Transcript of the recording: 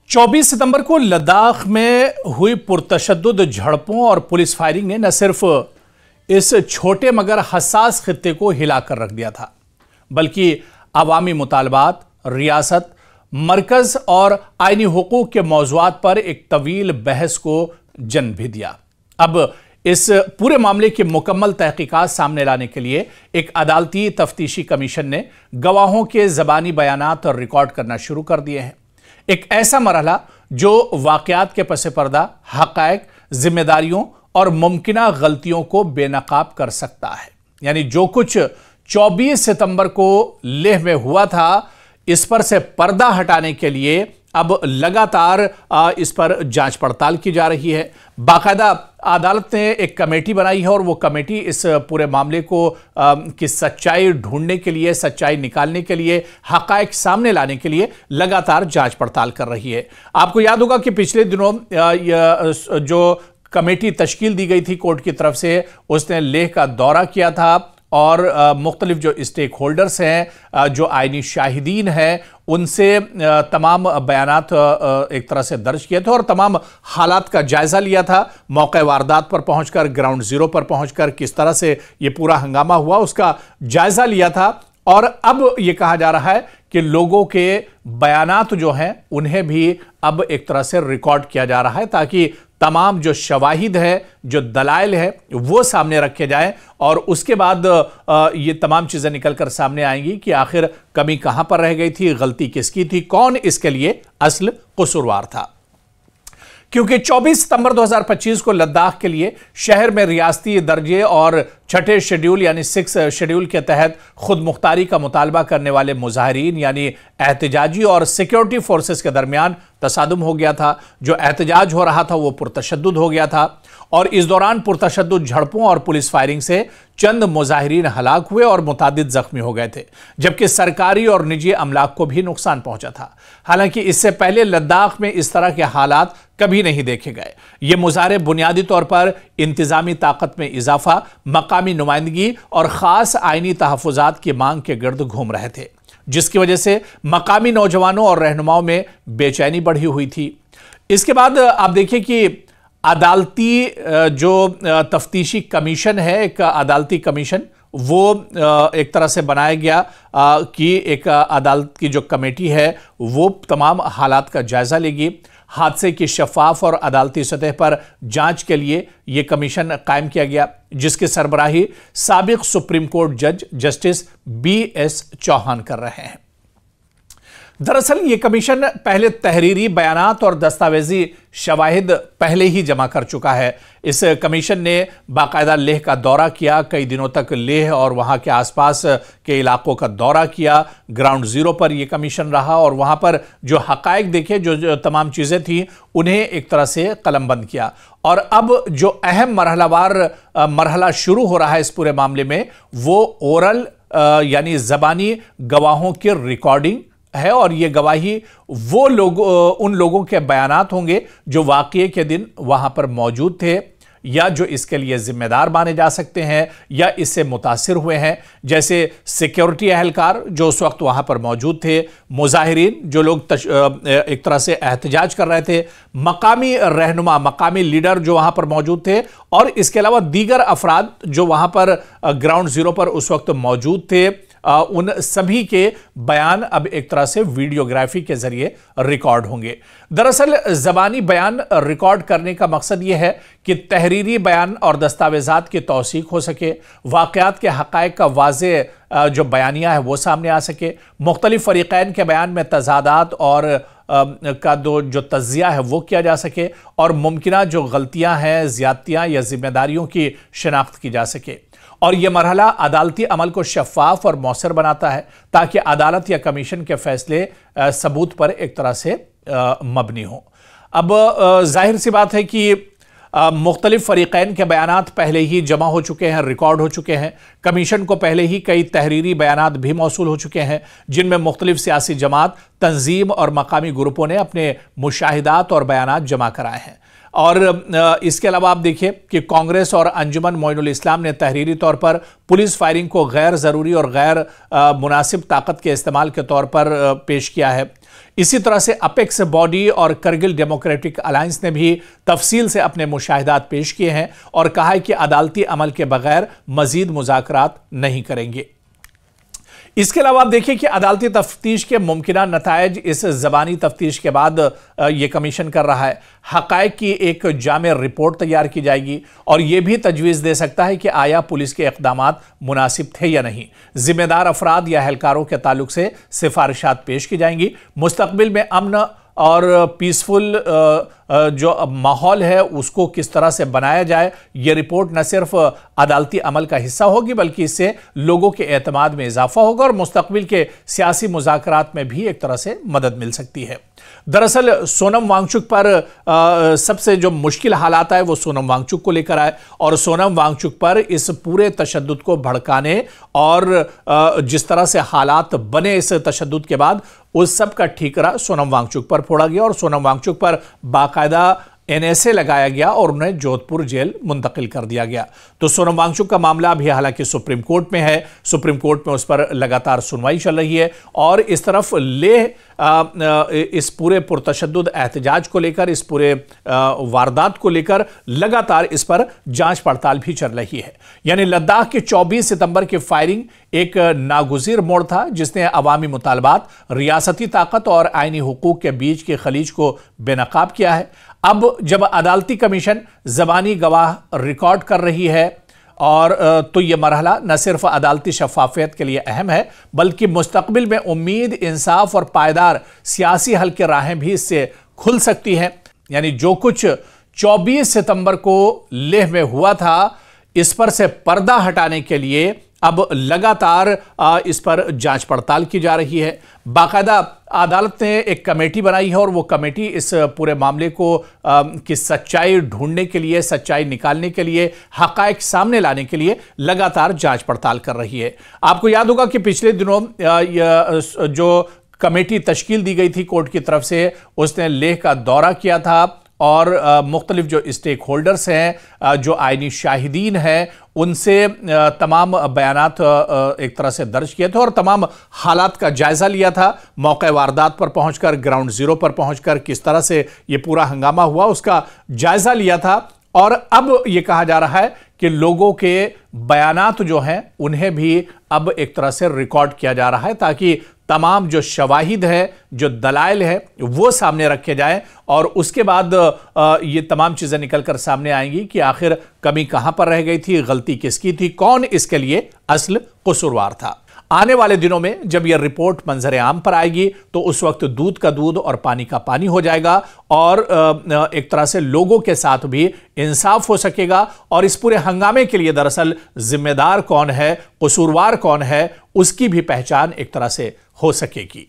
24 सितंबर को लद्दाख में हुई पुरतशद्दुद झड़पों और पुलिस फायरिंग ने न सिर्फ इस छोटे मगर हसास खित्ते को हिलाकर रख दिया था, बल्कि अवामी मुतालबात, रियासत, मरकज और आईनी हुकूक के मौज़ूआत पर एक तवील बहस को जन्म भी दिया। अब इस पूरे मामले की मुकम्मल तहकीकात सामने लाने के लिए एक अदालती तफ्तीशी कमीशन ने गवाहों के ज़बानी बयानात और रिकॉर्ड करना शुरू कर दिए हैं। एक ऐसा मरहला जो वाक़यात के पसे पर्दा हक़ाइक़, जिम्मेदारियों और मुमकिना गलतियों को बेनकाब कर सकता है। यानी जो कुछ 24 सितंबर को लेह में हुआ था, इस पर से पर्दा हटाने के लिए अब लगातार इस पर जांच पड़ताल की जा रही है। बाकायदा अदालत ने एक कमेटी बनाई है और वो कमेटी इस पूरे मामले को की सच्चाई ढूंढने के लिए, सच्चाई निकालने के लिए, हक़ाइक़ सामने लाने के लिए लगातार जांच पड़ताल कर रही है। आपको याद होगा कि पिछले दिनों जो कमेटी तश्कील दी गई थी कोर्ट की तरफ से, उसने लेह का दौरा किया था और मुख्तलिफ जो स्टेक होल्डर्स हैं, जो आईनी शाहिदीन हैं, उनसे तमाम बयानात एक तरह से दर्ज किए थे और तमाम हालात का जायज़ा लिया था। मौके वारदात पर पहुंचकर, ग्राउंड ज़ीरो पर पहुंचकर किस तरह से ये पूरा हंगामा हुआ, उसका जायज़ा लिया था। और अब ये कहा जा रहा है कि लोगों के बयानात जो हैं उन्हें भी अब एक तरह से रिकॉर्ड किया जा रहा है, ताकि तमाम जो शवाहिद है, जो दलाइल है, वो सामने रखे जाएं और उसके बाद ये तमाम चीज़ें निकल कर सामने आएंगी कि आखिर कमी कहां पर रह गई थी, गलती किसकी थी, कौन इसके लिए असल कसूरवार था। क्योंकि 24 सितंबर 2025 को लद्दाख के लिए शहर में रियासती दर्जे और छठे शेड्यूल यानी 6 शेड्यूल के तहत खुद मुख्तारी का मुतालबा करने वाले मुजाहिरीन यानी एहतजाजी और सिक्योरिटी फोर्सेस के दरमियान तसादुम हो गया था। जो एहतजाज हो रहा था वो पुरतशद्दुद हो गया था और इस दौरान पुरतशद्दुद झड़पों और पुलिस फायरिंग से चंद मुजाहिरीन हलाक हुए और मुतादिद जख्मी हो गए थे, जबकि सरकारी और निजी अमलाक को भी नुकसान पहुंचा था। हालांकि इससे पहले लद्दाख में इस तरह के हालात कभी नहीं देखे गए। ये मुजाहरे बुनियादी तौर पर इंतजामी ताकत में इजाफा, मकामी नुमाइंदगी और ख़ास आइनी तहफ़्फ़ुज़ात की मांग के गिर्द घूम रहे थे, जिसकी वजह से मकामी नौजवानों और रहनुमाओं में बेचैनी बढ़ी हुई थी। इसके बाद आप देखिए कि अदालती जो तफ्तीशी कमीशन है, एक अदालती कमीशन, वो एक तरह से बनाया गया कि एक अदालत की जो कमेटी है वो तमाम हालात का जायज़ा लेगी। हादसे की शफाफ और अदालती सतह पर जांच के लिए यह कमीशन कायम किया गया, जिसकी सरबराही साबिक सुप्रीम कोर्ट जज जस्टिस BS चौहान कर रहे हैं। दरअसल ये कमीशन पहले तहरीरी बयानात और दस्तावेजी शवाहिद पहले ही जमा कर चुका है। इस कमीशन ने बाकायदा लेह का दौरा किया, कई दिनों तक लेह और वहाँ के आसपास के इलाकों का दौरा किया। ग्राउंड ज़ीरो पर यह कमीशन रहा और वहाँ पर जो हक़ाइक़ देखे, जो तमाम चीज़ें थीं, उन्हें एक तरह से कलमबंद किया। और अब जो अहम मरहला शुरू हो रहा है इस पूरे मामले में, वो ओरल यानी ज़बानी गवाहों की रिकॉर्डिंग है और ये गवाही वो लोग, उन लोगों के बयानात होंगे जो वाक़ये के दिन वहां पर मौजूद थे या जो इसके लिए जिम्मेदार माने जा सकते हैं या इससे मुतासिर हुए हैं, जैसे सिक्योरिटी अहलकार जो उस वक्त वहां पर मौजूद थे, मुजाहिरीन जो लोग एक तरह से एहतजाज कर रहे थे, मकामी रहनुमा, मकामी लीडर जो वहां पर मौजूद थे, और इसके अलावा दीगर अफराद जो वहां पर ग्राउंड ज़ीरो पर उस वक्त मौजूद थे, उन सभी के बयान अब एक तरह से वीडियोग्राफी के जरिए रिकॉर्ड होंगे। दरअसल ज़बानी बयान रिकॉर्ड करने का मकसद यह है कि तहरीरी बयान और दस्तावेज़ात की तौसीक हो सके, वाक़यात के हक़ाइक़ का वाज़े जो बयानिया है वो सामने आ सके, मुख्तलिफ फ़रीक़ैन के बयान में तज़ादात और का जो तज़्ज़िया है वो किया जा सके और मुमकिना जो गलतियाँ हैं, ज़्यादतियाँ या ज़िम्मेदारियों की शिनाख्त की जा सके। और यह मरहला अदालती अमल को शफ़ाफ और मौसर बनाता है, ताकि अदालत या कमीशन के फैसले सबूत पर एक तरह से मबनी हो। अब जाहिर सी बात है कि मुख्तलिफ फ़रीक़ैन के बयानात पहले ही जमा हो चुके हैं, रिकॉर्ड हो चुके हैं। कमीशन को पहले ही कई तहरीरी बयानात भी मौसूल हो चुके हैं, जिनमें मुख्तलिफ सियासी जमात, तंजीम और मकामी ग्रुपों ने अपने मुशाहिदात और बयानात जमा कराए हैं। और इसके अलावा आप देखिए कि कांग्रेस और अंजुमन मोइनुल इस्लाम ने तहरीरी तौर पर पुलिस फायरिंग को गैर ज़रूरी और गैर मुनासिब ताकत के इस्तेमाल के तौर पर पेश किया है। इसी तरह से अपेक्स बॉडी और करगिल डेमोक्रेटिक अलायंस ने भी तफसील से अपने मुशाहिदात पेश किए हैं और कहा है कि अदालती अमल के बगैर मजीद मुज़ाकरात नहीं करेंगे। इसके अलावा आप देखिए कि अदालती तफ्तीश के मुमकिना नतायज इस ज़बानी तफ्तीश के बाद ये कमीशन कर रहा है। हक़ाइक़ की एक जामे रिपोर्ट तैयार की जाएगी और यह भी तजवीज़ दे सकता है कि आया पुलिस के इक़दामात मुनासिब थे या नहीं। ज़िम्मेदार अफराद या एहलकारों के ताल्लुक से सिफारिशात पेश की जाएंगी। मुस्तक़बिल में अमन और पीसफुल जो माहौल है उसको किस तरह से बनाया जाए, ये रिपोर्ट न सिर्फ अदालती अमल का हिस्सा होगी बल्कि इससे लोगों के एतमाद में इजाफा होगा और मुस्तक़बिल के सियासी मुज़ाकरात में भी एक तरह से मदद मिल सकती है। दरअसल सोनम वांगचुक पर सबसे जो मुश्किल हालात आए वो सोनम वांगचुक को लेकर आए और सोनम वांगचुक पर इस पूरे तशद्दुद को भड़काने और जिस तरह से हालात बने इस तशद्दुद के बाद उस सब का ठीकरा सोनम वांगचुक पर फोड़ा गया और सोनम वांगचुक पर बाकायदा NSA लगाया गया और उन्हें जोधपुर जेल मुंतकिल कर दिया गया। तो सोनम वांगचुक का मामला अभी हालांकि सुप्रीम कोर्ट में है, सुप्रीम कोर्ट में उस पर लगातार सुनवाई चल रही है और इस तरफ लेह इस पूरे पुरतशद्दुद एहतजाज को लेकर, इस पूरे वारदात को लेकर लगातार इस पर जांच पड़ताल भी चल रही है। यानी लद्दाख के 24 सितंबर की फायरिंग एक नागुज़ीर मोड़ था जिसने अवामी मुतालबात, रियासती ताकत और आईनी हुकूक के बीच के खलीज को बेनकाब किया है। अब जब अदालती कमीशन ज़बानी गवाह रिकॉर्ड कर रही है और तो यह मरहला न सिर्फ अदालती शफाफियत के लिए अहम है बल्कि मुस्तक़बिल में उम्मीद, इंसाफ और पायदार सियासी हल की राहें भी इससे खुल सकती हैं। यानी जो कुछ 24 सितंबर को लेह में हुआ था इस पर से पर्दा हटाने के लिए अब लगातार इस पर जांच पड़ताल की जा रही है। बाकायदा अदालत ने एक कमेटी बनाई है और वो कमेटी इस पूरे मामले को की सच्चाई ढूंढने के लिए, सच्चाई निकालने के लिए, हक़ाइक़ सामने लाने के लिए लगातार जांच पड़ताल कर रही है। आपको याद होगा कि पिछले दिनों जो कमेटी तश्कील दी गई थी कोर्ट की तरफ से, उसने लेह का दौरा किया था और मुख्तलिफ जो स्टेक होल्डर्स हैं, जो आईनी शाहिदीन हैं, उनसे तमाम बयानात एक तरह से दर्ज किए थे और तमाम हालात का जायज़ा लिया था। मौके वारदात पर पहुंचकर, ग्राउंड ज़ीरो पर पहुंचकर किस तरह से ये पूरा हंगामा हुआ उसका जायज़ा लिया था और अब ये कहा जा रहा है कि लोगों के बयानात जो हैं उन्हें भी अब एक तरह से रिकॉर्ड किया जा रहा है ताकि तमाम जो शवाहिद है, जो दलाइल है वो सामने रखे जाएं और उसके बाद ये तमाम चीज़ें निकल कर सामने आएंगी कि आखिर कमी कहां पर रह गई थी, गलती किसकी थी, कौन इसके लिए असल कसूरवार था। आने वाले दिनों में जब यह रिपोर्ट मंजर आम पर आएगी तो उस वक्त दूध का दूध और पानी का पानी हो जाएगा और एक तरह से लोगों के साथ भी इंसाफ हो सकेगा और इस पूरे हंगामे के लिए दरअसल जिम्मेदार कौन है, कसूरवार कौन है, उसकी भी पहचान एक तरह से हो सकेगी।